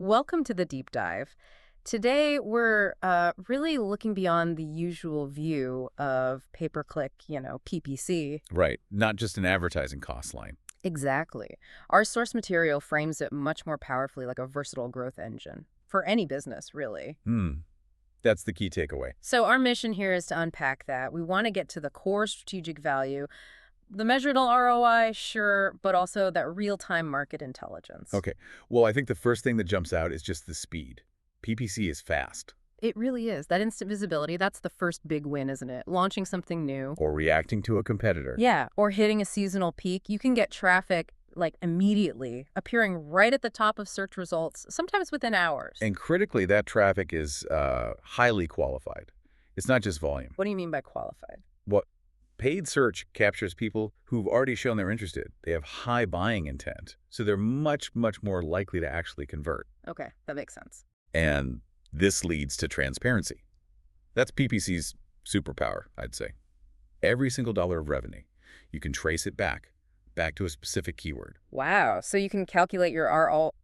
Welcome to the deep dive. Today, we're really looking beyond the usual view of pay-per-click, PPC. Right. Not just an advertising cost line. Exactly. Our source material frames it much more powerfully like a versatile growth engine for any business, really. That's the key takeaway. So our mission here is to unpack that. We want to get to the core strategic value, the measurable ROI, sure, but also that real-time market intelligence. Okay. Well, I think the first thing that jumps out is just the speed. PPC is fast. It really is. That instant visibility, that's the first big win, isn't it? Launching something new. Or reacting to a competitor. Yeah, or hitting a seasonal peak. You can get traffic like immediately, appearing right at the top of search results, sometimes within hours. And critically, that traffic is highly qualified. It's not just volume. What do you mean by qualified? What paid search captures people who've already shown they're interested. They have high buying intent, so they're much, much more likely to actually convert. Okay, that makes sense. And this leads to transparency. That's PPC's superpower, I'd say. Every single dollar of revenue, you can trace it back to a specific keyword. Wow, so you can calculate your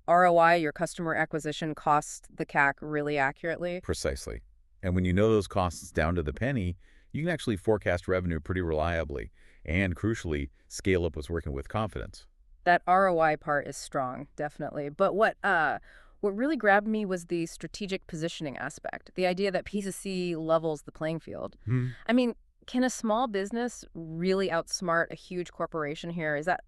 ROI, your customer acquisition cost, the CAC, really accurately? Precisely. And when you know those costs down to the penny, you can actually forecast revenue pretty reliably and, crucially, scale up what's working with confidence. That ROI part is strong, definitely. But what really grabbed me was the strategic positioning aspect, the idea that PPC levels the playing field. I mean, can a small business really outsmart a huge corporation here? Is that,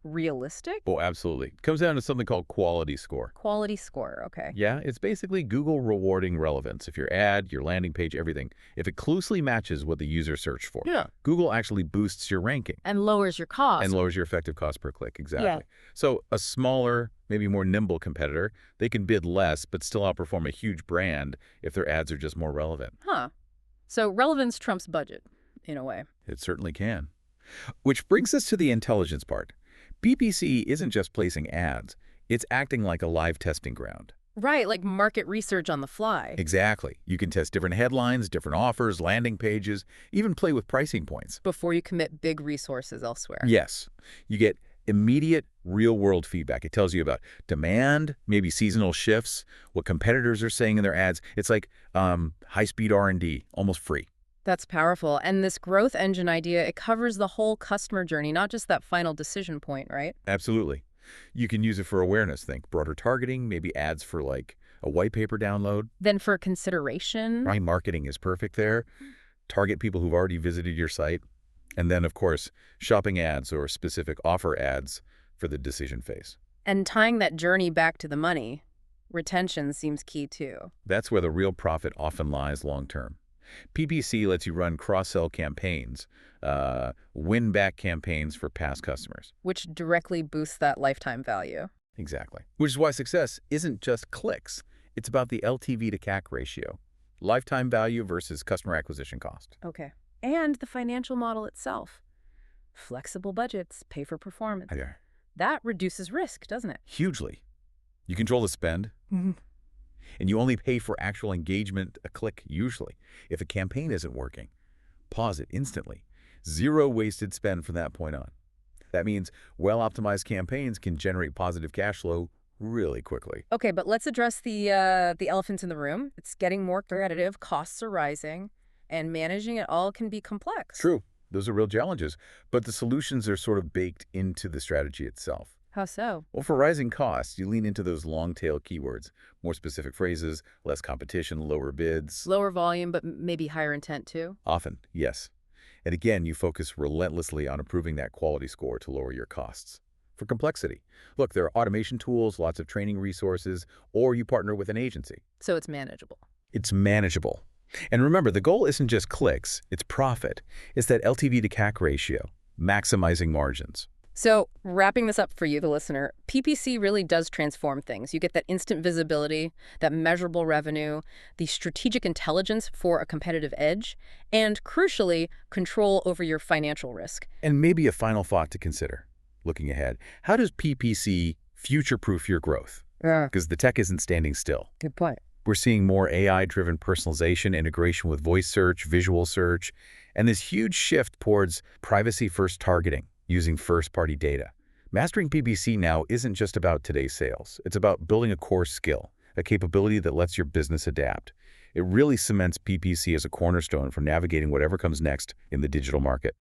realistic? Oh, absolutely. It comes down to something called quality score. Quality score, okay. Yeah, it's basically Google rewarding relevance. If your ad, your landing page, everything, if it closely matches what the user searched for, Google actually boosts your ranking. And lowers your cost. And lowers your effective cost per click, exactly. Yeah. So a smaller, maybe more nimble competitor, they can bid less but still outperform a huge brand if their ads are just more relevant. Huh. So relevance trumps budget, in a way. It certainly can. Which brings us to the intelligence part. PPC isn't just placing ads. It's acting like a live testing ground. Right, like market research on the fly. Exactly. You can test different headlines, different offers, landing pages, even play with pricing points. Before you commit big resources elsewhere. Yes. You get immediate real-world feedback. It tells you about demand, maybe seasonal shifts, what competitors are saying in their ads. It's like high-speed R&D, almost free. That's powerful. And this growth engine idea, it covers the whole customer journey, not just that final decision point, right? Absolutely. You can use it for awareness. Think broader targeting, maybe ads for like a white paper download. Then for consideration. Right, marketing is perfect there. Target people who've already visited your site. And then, of course, shopping ads or specific offer ads for the decision phase. And tying that journey back to the money, retention seems key too. That's where the real profit often lies long-term. PPC lets you run cross-sell campaigns, win-back campaigns for past customers. Which directly boosts that lifetime value. Exactly. Which is why success isn't just clicks. It's about the LTV to CAC ratio, lifetime value versus customer acquisition cost. Okay. And the financial model itself. Flexible budgets, pay for performance. Yeah. That reduces risk, doesn't it? Hugely. You control the spend. And you only pay for actual engagement a click, usually. If a campaign isn't working, pause it instantly. Zero wasted spend from that point on. That means well-optimized campaigns can generate positive cash flow really quickly. Okay, but let's address the elephant in the room. It's getting more competitive, costs are rising, and managing it all can be complex. True. Those are real challenges. But the solutions are sort of baked into the strategy itself. How so? Well, for rising costs, you lean into those long-tail keywords, more specific phrases, less competition, lower bids. Lower volume, but maybe higher intent too? Often, yes. And again, you focus relentlessly on improving that quality score to lower your costs. For complexity, look, there are automation tools, lots of training resources, or you partner with an agency. So it's manageable. It's manageable. And remember, the goal isn't just clicks, it's profit. It's that LTV to CAC ratio, maximizing margins. So wrapping this up for you, the listener, PPC really does transform things. You get that instant visibility, that measurable revenue, the strategic intelligence for a competitive edge, and crucially, control over your financial risk. And maybe a final thought to consider, looking ahead. How does PPC future-proof your growth? Because the tech isn't standing still. Good point. We're seeing more AI-driven personalization, integration with voice search, visual search, and this huge shift towards privacy-first targeting using first-party data. Mastering PPC now isn't just about today's sales. It's about building a core skill, a capability that lets your business adapt. It really cements PPC as a cornerstone for navigating whatever comes next in the digital market.